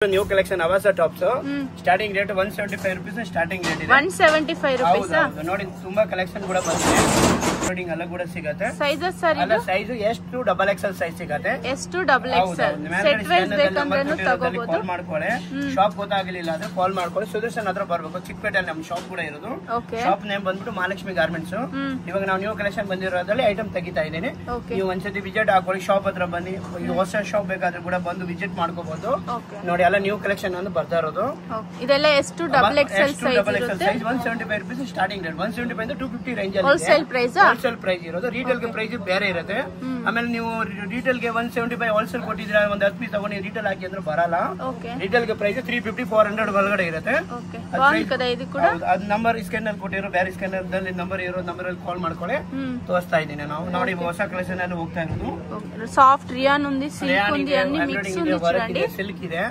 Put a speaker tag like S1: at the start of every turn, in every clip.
S1: New collection Avaasa tops starting rate 175 rupees starting rate ಇದೆ
S2: 175 rupees
S1: ನೋಡಿ ತುಂಬಾ ಕಲೆಕ್ಷನ್ ಕೂಡ ಬಂದಿದೆ ನೋಡಿಂಗ್ ಎಲ್ಲ ಕೂಡ ಸಿಗುತ್ತೆ
S2: ಸೈಜಸ್ ಸರ್
S1: ಇದು size S to double XL size ಸಿಗುತ್ತೆ
S2: S to double XL set wise ಬೇಕಂದ್ರೂ ತಗೋಬಹುದು
S1: ಕಾಲ್ ಮಾಡ್ಕೊಳ್ಳಿ ಶಾಪ್ ಗೊತ್ತಾಗಲಿಲ್ಲ ಅಂದ್ರೆ ಕಾಲ್ ಮಾಡ್ಕೊಳ್ಳಿ ಸುದರ್ಶನ್ ಹತ್ರ ಬರಬೇಕು ಚಿಕ್ಕಪೇಟೆಯಲ್ಲಿ ನಮ್ಮ ಶಾಪ್ ಕೂಡ ಇರೋದು ಶಾಪ್ ನೇಮ್ ಬಂದ್ಬಿಟ್ಟು ಮಹಾಲಕ್ಷ್ಮಿ ಗಾರ್ಮೆಂಟ್ಸ್ ಇವಾಗ ನಾವು ನ್ಯೂ ಕಲೆಕ್ಷನ್ ಬಂದಿರೋದ್ರಲ್ಲಿ ಐಟಮ್ ತೆಗಿತಾ ಇದ್ದೀನಿ ನೀವು ಒಂದ್ಸತಿ ವಿಸಿಟ್ ಹಾಕೊಳ್ಳಿ ಶಾಪ್ ಹತ್ರ ಬನ್ನಿ ಹೊಸ ಶಾಪ್ ಬೇಕಾದ್ರೆ ಕೂಡ ಬಂದು ವಿಸಿಟ್ ಮಾಡ್ಕೋಬಹುದು ನೋಡಿ ಎಲ್ಲ ನ್ಯೂ ಕಲೆಕ್ಷನ್ ಅನ್ನು ಬರ್ತಾ ಇರೋದು
S2: ಇದೆಲ್ಲ ಎಷ್ಟು ಡಬಲ್ ಎಕ್ಸೆಲ್ ಸೈಜ್ ಇರುತ್ತೆ
S1: 175 rupees ಸ್ಟಾರ್ಟಿಂಗ್ ರೇಟ್ 175 ಇಂದ 250 ರೇಂಜ್ ಅಲ್ಲಿ
S2: ಹೋಲ್ಸೇಲ್ ಪ್ರೈಸ್
S1: ಪ್ರೈಸ್ ಇರೋದು ರಿಟೇಲ್ ಗೆ ಪ್ರೈಸ್ ಬೇರೆ ಇರುತ್ತೆ ಆಮೇಲೆ ನೀವು ರಿಟೇಲ್ ಗೆ 175 ಹೋಲ್ಸೇಲ್ ಕೊಟ್ಟಿದ್ರೆ ಒಂದು 10 ಪೀಸ್ ತಗೊಂಡು ರಿಟೇಲ್ ಹಾಕಿ ಅಂದ್ರೆ ಬರಲ್ಲ ರಿಟೇಲ್ ಗೆ ಪ್ರೈಸ್ 350 400 ಒಳಗಡೆ ಇರುತ್ತೆ ಅದ್ ನಂಬರ್ ಸ್ಕ್ಯಾನ್ ಅಲ್ಲಿ ಕೊಟ್ಟಿರೋ ಬೇರೆ ಸ್ಕ್ಯಾನರ್ ದಲ್ಲಿ ನಂಬರ್ ಇರೋ ನಂಬರ್ ಅಲ್ಲಿ ಕಾಲ್ ಮಾಡ್ಕೊಳ್ಳಿ ತೋರಿಸ್ತಾ ಇದ್ದೀನಿ ನಾವು ನೋಡಿ ಹೊಸ ಕಲೆಕ್ಷನ್ ಅಲ್ಲಿ ಹೋಗ್ತಾ ಇರೋದು
S2: ಸಾಫ್ಟ್ ರಿಯಾನ್ ఉంది సిల్క్ ఉంది అన్ని మిక్స్ ఉంది చూడండి
S1: సిల్క్ ಇದೆ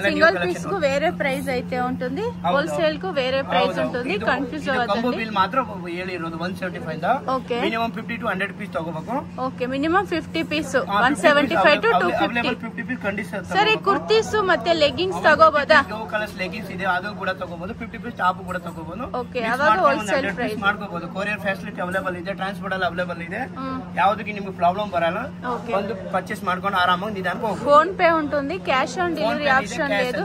S2: సింగిల్ పీస్ కు వేరే ప్రైస్ అయితే ఉంటుంది హోల్సేల్ కు వేరే ప్రైస్ ఉంటుంది కన్ఫ్యూజ్
S1: అవ్వకండి కాంబో బిల్ మాత్రం ಹೇಳಿರೋದು 175 ದ ಮಿನಿಮಮ್ 50 to 100 ಪೀಸ್ ತಗೋಬೇಕು
S2: okay minimum 50 piece 175 to 250
S1: 50 piece condition
S2: sir ಈ ಕುರ್ತೀಸ್ ಮತ್ತೆ ಲೆಗ್ಗಿಂಗ್ಸ್ ತಗೋಬಹುದಾ
S1: ಗೋ ಕಲರ್ಸ್ ಲೆಗ್ಗಿಂಗ್ಸ್ ಇದೆ ಅದು ಕೂಡ ತಗೋಬಹುದು 50 ಪೀಸ್ ಟಾಪ್ ಕೂಡ ತಗೋಬಹುದು
S2: ಓಕೆ ಅವಾಗ ಹೋಲ್ಸೇಲ್ ಪ್ರೈಸ್
S1: ಮಾಡ್ಕೋಬಹುದು ಕೊರಿಯರ್ ಫೆಸಿಲಿಟಿ ಅವೈಲೇಬಲ್ ಇದೆ ಟ್ರಾನ್ಸ್ಪೋರ್ಟ್ ಅಲ್ಲಿ ಅವೈಲೇಬಲ್ ಇದೆ ಯಾವುದಕ್ಕೆ ನಿಮಗೆ ಪ್ರಾಬ್ಲಮ್ ಬರಲ್ಲ ಒಂದು ಪರ್ಚೇಸ್ ಮಾಡ್ಕೊಂಡು ಆರಾಮಾಗಿ ನಿಧಾನಕ್ಕೆ ಹೋಗಬಹುದು
S2: ಫೋನ್ ಪೇ ఉంటుంది ಕ್ಯಾಶ್ ಆನ್ ಡೆಲಿವರಿ ಆಪ್ಷನ್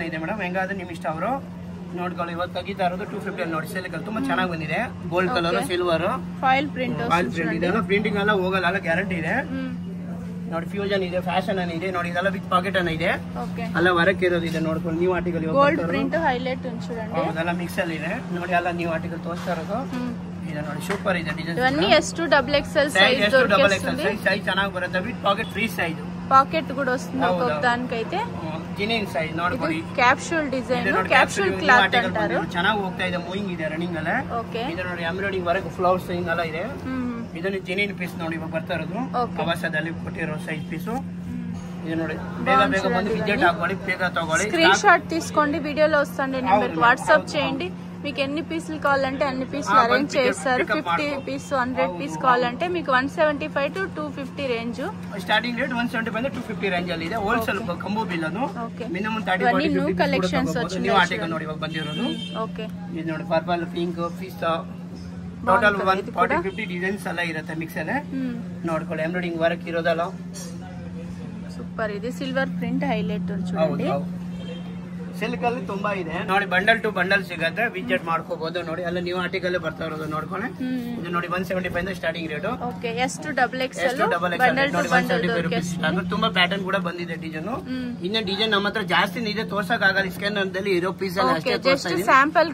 S1: ಇದೆ ಮೇಡಮ್ ಹೆಂಗಾದ್ರೆ ನಿಮ್ ಇಷ್ಟ ಅವರು ನೋಡ್ಕೊಳ್ಳಿ ಇವತ್ತು ತೆಗಿತಾ ಇರೋದು 250 ಅಲ್ಲಿ ನೋಡಿ ಸಿಲ್ಕ್ ತುಂಬಾ ಚೆನ್ನಾಗಿ ಬಂದಿದೆ gold colour silver
S2: foil print
S1: ಇದೆಲ್ಲ ಪ್ರಿಂಟಿಂಗ್ ಎಲ್ಲ ಹೋಗಲ್ಲ ಎಲ್ಲ ಗ್ಯಾರಂಟಿ ಇದೆ ನೋಡಿ ಫ್ಯೂಷನ್ ಇದೆ ಫ್ಯಾಷನ್ ಇದೆ ನೋಡಿ ಇದೆಲ್ಲ ವಿತ್ ಪಾಕೆಟ್ ಅನ್ನ ಇದೆ ಎಲ್ಲ ವರ್ಕ್ ಇರೋದು ಇದೆ ನೋಡ್ಕೊಳ್ಳಿ new article
S2: gold print highlight చూడండి
S1: ಅದೆಲ್ಲ ಮಿಕ್ಸ್ ಅಲ್ಲಿ ಇದೆ ನೋಡಿ ಎಲ್ಲ ನ್ಯೂ ಆರ್ಟಿಕಲ್ ತೋರಿಸ್ತಾ ಇರೋದು ಇದೆ ನೋಡಿ ಸೂಪರ್ ಇದೆ ಡಿಸೈನ್
S2: ಇವన్నీ S2 ಡಬಲ್ ಎಕ್ಸೆಲ್ ಸೈಜ್ ದೊರಕುತ್ತದೆ
S1: ಸೈಜ್ ಚೆನ್ನಾಗಿ ಬರುತ್ತೆ with pocket free size
S2: pocket ಕೂಡ వస్తుంది ఒక్కదానికైతే
S1: ಜಿನಿನ್ ಸೈಜ್ ನೋಡ್ಕೊಳ್ಳಿ
S2: ಕ್ಯಾಪ್ಸೂಲ್ ಡಿಸೈನ್ ಕ್ಯಾಪ್ಸೂಲ್ ಕ್ಲಾತ್ ಅಂತಾರೆ
S1: ಚೆನ್ನಾಗಿ ಹೋಗ್ತಾ ಇದೆ ಮೂವಿಂಗ್ ಇದೆ ರನ್ನಿಂಗ್ ಅಲ್ಲ ಇದು ನೋಡಿ ಎಂಬ್ರಾಯ್ಡಿಂಗ್ ವರ್ಕ್ ಫ್ಲವರ್ಸ್ ಹಿಂಗೆಲ್ಲ ಇದೆ ಇದನ್ನ ಜಿನಿನ್ ಪೀಸ್ ನೋಡಿ ಇವಾಗ ಬರ್ತಾ ಇರೋದು ಅವಸದಲ್ಲಿ ಕೊಟ್ಟಿರೋ ಸೈಜ್ ಪೀಸು ಇದು ನೋಡಿ ಬೇಗ ಬೇಗ ಬಂದು ವಿಸಿಟ್ ಹಾಕೊಳ್ಳಿ ಬೇಗ ತಗೊಳ್ಳಿ
S2: స్క్రీన్ షాట్ తీసుకోండి వీడియోలో వస్తుంది నెంబర్ కి వాట్సాప్ చేయండి మీకు ఎన్ని పీసులు కావాలంటే అన్ని పీసులు అరేంజ్ చేస్తారు 50 పీస్ 100 పీస్ కావాలంటే మీకు 175 to 250 range
S1: starting rate 175 to 250 range ಅಲ್ಲಿ ಇದೆ ಹೋಲ್ಸೇಲ್ ಕಂಬೋ ಬಿಲ್ ಅದು ಮಿನಿಮಮ್ 30 40
S2: ನ್ಯೂ ಕಲೆಕ್ಷನ್ಸ್
S1: వచ్చింది ನ್ಯೂ ಆರ್ಟಿಕಲ್ ನೋಡಿ ಇವಾಗ ಬಂದಿರೋದು
S2: ಓಕೆ
S1: ಇದು ನೋಡಿ ಪರ್ಪಲ್ ಪಿಂಕ್ ಪಿಸ್ತಾ ಟೋಟಲ್ 140 50 ಡಿಸೈನ್ಸ್ ಎಲ್ಲ ಇರುತ್ತೆ ಮಿಕ್ಸ್ ಅಲ್ಲೇ ನೋಡ್ಕೊಳ್ಳಿ ಎಂಬ್ರಾಯ್ಡಿಂಗ್ ವರ್ಕ್ ಇರೋದಲ್ಲ
S2: ಸೂಪರ್ ಇದೆ ಸಿಲ್ವರ್ ಪ್ರಿಂಟ್ ಹೈಲೈಟ್ చూడండి
S1: ಸಿಲ್ಕ್ ಅಲ್ಲಿ ತುಂಬಾ ಇದೆ ನೋಡಿ ಬಂಡಲ್ ಟು ಬಂಡಲ್ ಸಿಗುತ್ತೆ ವಿಸಿಟ್ ಮಾಡ್ಕೋಬಹುದು ನೋಡಿ ಎಲ್ಲ ನ್ಯೂ ಆರ್ಟಿಕಲ್ ಬರ್ತಾ ಇರೋದು ನೋಡ್ಕೊಳ್ಳಿ ಇದು ನೋಡಿ 175 ಇಂದ starting rate
S2: okay S2 double XL bundle to bundle
S1: ಅದು ತುಂಬಾ ಪ್ಯಾಟರ್ನ್ ಕೂಡ ಬಂದಿದೆ ಡಿಸೈನ್ ಇನ್ನ ಡಿಸೈನ್ ನಮ್ಮ ಹತ್ರ ಜಾಸ್ತಿ ಇದೆ ತೋರ್ಸಕ್ ಆಗಲ್ಲ ಸ್ಕ್ಯಾನ್ ನಲ್ಲಿ ಇರೋ ಪೀಸ್ ಅಲ್ಲಿ ಅಷ್ಟೇ ತೋರಿಸ್ತಾ ಇದೆ
S2: ಸ್ಯಾಂಪಲ್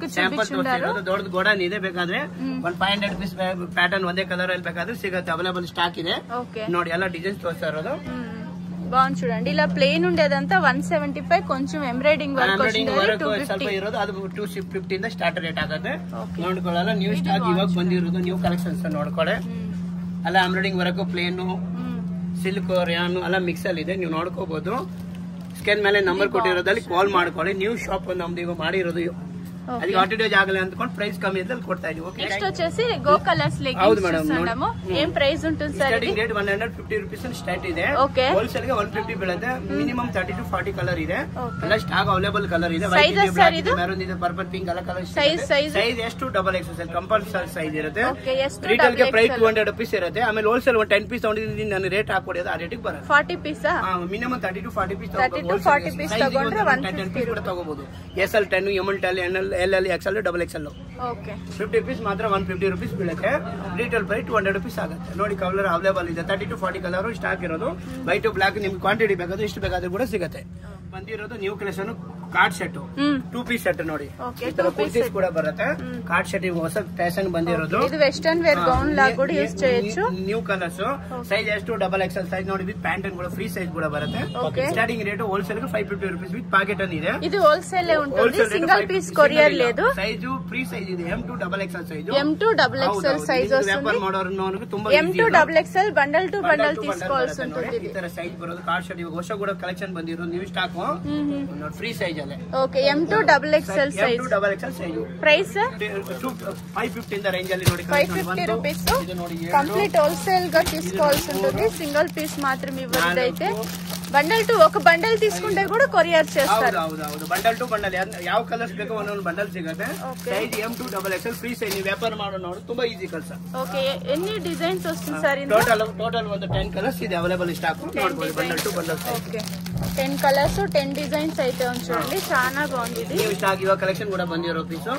S1: ದೊಡ್ಡದು ಗೋಡನ್ ಇದೆ ಬೇಕಾದ್ರೆ 500 ಪೀಸ್ ಪ್ಯಾಟರ್ನ್ ಒಂದೇ ಕಲರ್ ಅಲ್ಲಿ ಬೇಕಾದ್ರೆ ಸಿಗುತ್ತೆ ಅವೈಲೇಬಲ್ ಸ್ಟಾಕ್ ಇದೆ ನೋಡಿ ಎಲ್ಲ ಡಿಸೈನ್ಸ್ ತೋರಿಸ್ತಾ ಇರೋದು
S2: బాగుంది చూడండి ఇలా ప్లెయిన్ ఉండేదంతా 175 కొంచెం ఎంబ్రాయిడింగ్ వర్క్
S1: ಸ್ವಲ್ಪ ಇರೋದು ಅದು 250 ಇಂದ ಸ್ಟಾರ್ಟ್ ರೇಟ್ ಆಗುತ್ತೆ ನೋಡ್ಕೊಳ್ಳಲ್ಲ ನ್ಯೂ ಸ್ಟಾಕ್ ಇವಾಗ ಬಂದಿರೋದು ನ್ಯೂ ಕಲೆಕ್ಷನ್ಸ್ ನೋಡ್ಕೊಳ್ಳಿ ಎಲ್ಲ embroiding work plane silk rayon ಎಲ್ಲ ಮಿಕ್ಸ್ ಅಲ್ಲಿ ಇದೆ ನೀವು ನೋಡ್ಕೋಬಹುದು ಸ್ಕ್ಯಾನ್ ಮೇಲೆ ನಂಬರ್ ಕೊಟ್ಟಿರೋದಲ್ಲಿ ಕಾಲ್ ಮಾಡ್ಕೊಳ್ಳಿ ನ್ಯೂ ಶಾಪ್ ನಮ್ದು ಈಗ ಮಾಡಿರೋದು అది అడ్వర్టైజ్ ಆಗಲಿ ಅಂದ್ಕೊಂಡು ಪ್ರೈಸ್ ಕಮ್ಮಿ ಇದ್ದಲ್ಲಿ ಕೊಡ್ತಾ ಇದೀವಿ ಓಕೆ
S2: ನೆಕ್ಸ್ಟ್ వచ్చేసి గో కలర్స్ లెగ్గింగ్స్ చూస్తున్నాము ఏం ప్రైస్ ఉంటుంది sir
S1: starting rate 150 rupees start ಇದೆ ಹೋಲ್ಸೇಲ್ ಗೆ 150 ಬೀಳುತ್ತೆ ಮಿನಿಮಮ್ 30 to 40 ಕಲರ್ ಇದೆ ಎಲ್ಲ ಸ್ಟಾಕ್ ಅವೈಲೇಬಲ್ ಕಲರ್ ಇದೆ ವೈಟ್ ಇದೆ ಬ್ಲಾಕ್ ಇದೆ ಮೆರೂನ್ ಇದೆ ಪರ್ಪಲ್ ಪಿಂಕ್ ಎಲ್ಲ ಕಲರ್ ಸೈಜ್ ಎಷ್ಟು ಡಬಲ್ ಎಕ್ಸೆಲ್ ಕಂಪಲ್ಸರಿ ಸೈಜ್ ಇರುತ್ತೆ ರಿಟೇಲ್ ಗೆ ಪ್ರೈಸ್ 200 ರೂಪೀಸ್ ಇರುತ್ತೆ ಆಮೇಲೆ ಹೋಲ್ಸೇಲ್ 10 ಪೀಸ್ ತಗೊಂಡಿದ್ದೀನಿ ನಾನು ರೇಟ್ ಹಾಕೊಡೋದು ಆ ರೇಟಿಗೆ ಬರುತ್ತೆ
S2: 40 piece
S1: minimum 30 to 40 piece
S2: 30 to 40 piece ತಗೊಂಡ್ರೆ 150
S1: ಪೀಸ್ ಕೂಡ ತಗೋಬಹುದು SL 10 ML 10 LL XL double XL
S2: okay
S1: 50 piece ಮಾತ್ರ 150 ರೂಪೀಸ್ ಬೀಳುತ್ತೆ ರಿಟೇಲ್ ಪ್ರೈಸ್ 200 ರೂಪೀಸ್ ಆಗುತ್ತೆ ನೋಡಿ ಕಲರ್ ಅವೈಲೇಬಲ್ ಇದೆ 30 to 40 ಕಲರ್ ಸ್ಟಾಕ್ ಇರೋದು ವೈಟ್ ಟು ಬ್ಲಾಕ್ ನಿಮ್ಗೆ ಕ್ವಾಂಟಿಟಿ ಬೇಕಾದ್ರೆ ಎಷ್ಟು ಬೇಕಾದ್ರೂ ಕೂಡ ಸಿಗುತ್ತೆ ಬಂದಿರೋದು new collection card set 2 piece set ನೋಡಿ ಕುರ್ತೀಸ್ ಕೂಡ ಬರುತ್ತೆ ಕಾರ್ಡ್ ಸೆಟ್ ಹೊಸ ಫ್ಯಾಷನ್ ಬಂದಿರೋದು
S2: ಇದು ವೆಸ್ಟರ್ನ್ ವೇರ್ ಗೌನ್ లా కూడా యూస్ చేయొచ్చు
S1: ನ್ಯೂ ಕಲರ್ಸ್ ಸೈಜ್ ಎಷ್ಟು ಡಬಲ್ ಎಕ್ಸೆಲ್ ಸೈಜ್ ನೋಡಿ ವಿತ್ ಪ್ಯಾಂಟ್ ಕೂಡ ಫ್ರೀ ಸೈಜ್ ಕೂಡ ಬರುತ್ತೆ ಸ್ಟಾರ್ಟಿಂಗ್ ರೇಟ್ ಹೋಲ್ಸೇಲ್ ಗೆ 550 ರೂಪೀಸ್ ವಿತ್ ಪಾಕೆಟ್ ಅನ್ನು ಇದೆ
S2: ಇದು ಹೋಲ್ಸೇಲ್ ఉంటుంది సింగిల్ పీస్ కొరియర్ లేదు
S1: సైజ్ ఫ్రీ సైజ్ ఇది M2 double XL size
S2: M2 double XL size వస్తుంది
S1: వ్యాపార ಮಾಡೋರಿಗೆ ತುಂಬಾ
S2: M2 double XL bundle to bundle తీసుకోవాల్సి ఉంటుంది
S1: ಈ ತರ ಸೈಜ್ ಬರೋದು ಕಾರ್ಡ್ ಸೆಟ್ ಇವಾಗ ಹೊಸ ಕೂಡ ಕಲೆಕ್ಷನ್ ಬಂದಿರೋದು ನ್ಯೂ ಸ್ಟಾಕ್ ಫ್ರೀ ಸೈಜ್ ಅಲ್ಲೇ
S2: okay M2 double XL size
S1: M2 double XL size
S2: price
S1: 550 ಇಂದ ರೇಂಜ್ ಅಲ್ಲಿ ನೋಡಿ
S2: 550 ರೂಪೀಸ್ ಕಂಪ್ಲೀಟ್ ಹೋಲ್ಸೇಲ್ గా తీసుకోవాల్సి ఉంటుంది సింగిల్ పీస్ మాత్రమే ఇవ్వదైతే బండల్ టు ఒక బండల్ తీసుకుంటే కూడా కొరియర్ చేస్తారు.
S1: ಹೌದು ಬಂಡಲ್ ಟು ಬಂಡಲ್ ಯಾವ ಕಲರ್ಸ್ ಬೇಕೋ ಒಂದೊಂದು ಬಂಡಲ್ ಸಿಗುತ್ತೆ. Size M2 XXL free size. ನೀವು ವ್ಯಾಪಾರ ಮಾಡೋರು ತುಂಬಾ ಈಜಿ ಕೆಲಸ.
S2: ಓಕೆ, ಎన్ని ಡಿಸೈನ್ಸ್ ವస్తుంది ಸರ್?
S1: ಟೋಟಲ್ ಒಂದು 10 ಕಲರ್ಸ್ ಇದೆ ಅವೈಲೇಬಲ್ స్టాక్. ನೋಡಬಹುದು bundle to bundle.
S2: Okay, 10 colours 10 designs అయితే చూడండి, చాలా బాగుంది ఇది.
S1: న్యూ స్టాక్ ఇవ కలెక్షన్ కూడా ಬಂದಿರೋ పీస్.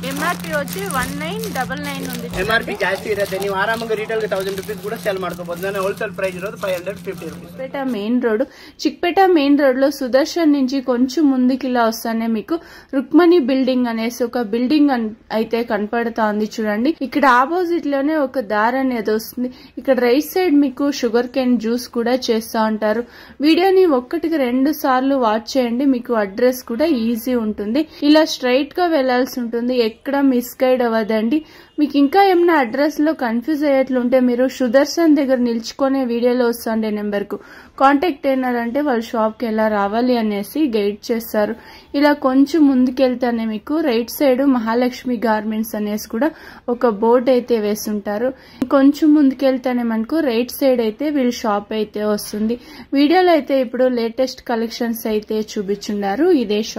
S2: ఎంఆర్పి వచ్చి 1999 ఉంది.
S1: ఎంఆర్పి ಜಾಸ್ತಿ ಇರುತ್ತೆ. ನೀವು ಆರಾಮಾಗಿ ರಿಟೇಲ್ ಗೆ 1000 ರೂಪಾಯಿ ಕೂಡ ಸೇಲ್ ಮಾಡ್ಕೋಬಹುದು. ನಾನು ಹೋಲ್ಸೇಲ್ ಪ್ರೈಸ್ ಇರೋದು 550 rupees.
S2: Chickpet main road, Chickpet main road లో సుదర్శన్ నుంచి కొంచెం ముందుకి ఇలా వస్తానే మీకు రుక్మణి బిల్డింగ్ అనేసి ఒక బిల్డింగ్ అయితే కనపడుతోంది చూడండి. ఇక్కడ ఆపోజిట్ లోనే ఒక దారి అనేది వస్తుంది. ఇక్కడ రైట్ సైడ్ మీకు షుగర్ కేన్ జ్యూస్ కూడా చేస్తా ఉంటారు. వీడియోని 1-2 సార్లు వాచ్ చేయండి, మీకు అడ్రస్ కూడా ఈజీ ఉంటుంది. ఇలా స్ట్రైట్ గా వెళ్లాల్సి ఉంటుంది, ఎక్కడ మిస్ గైడ్ అవ్వదండి. మీకు ఇంకా ఏమైనా అడ్రస్ లో కన్ఫ్యూజ్ అయ్యేట్లుంటే మీరు సుదర్శన్ దగ్గర నిల్చుకునే వీడియోలో వస్తుండే నెంబర్ కు కాంటాక్ట్ అయినారంటే వాళ్ళ షాప్ కి ఎలా రావాలి అనేసి గైడ్ చేస్తారు. ఇలా కొంచెం ముందుకెళ్తానే మీకు రైట్ సైడ్ మహాలక్ష్మి గార్మెంట్స్ అనేసి కూడా ఒక బోర్డు అయితే వేసుంటారు. కొంచెం ముందుకెళ్తానే మనకు రైట్ సైడ్ అయితే వీళ్ళ షాప్ అయితే వస్తుంది. వీడియోలో అయితే ఇప్పుడు లేటెస్ట్ కలెక్షన్స్ అయితే చూపించున్నారు. ఇదే షాప్.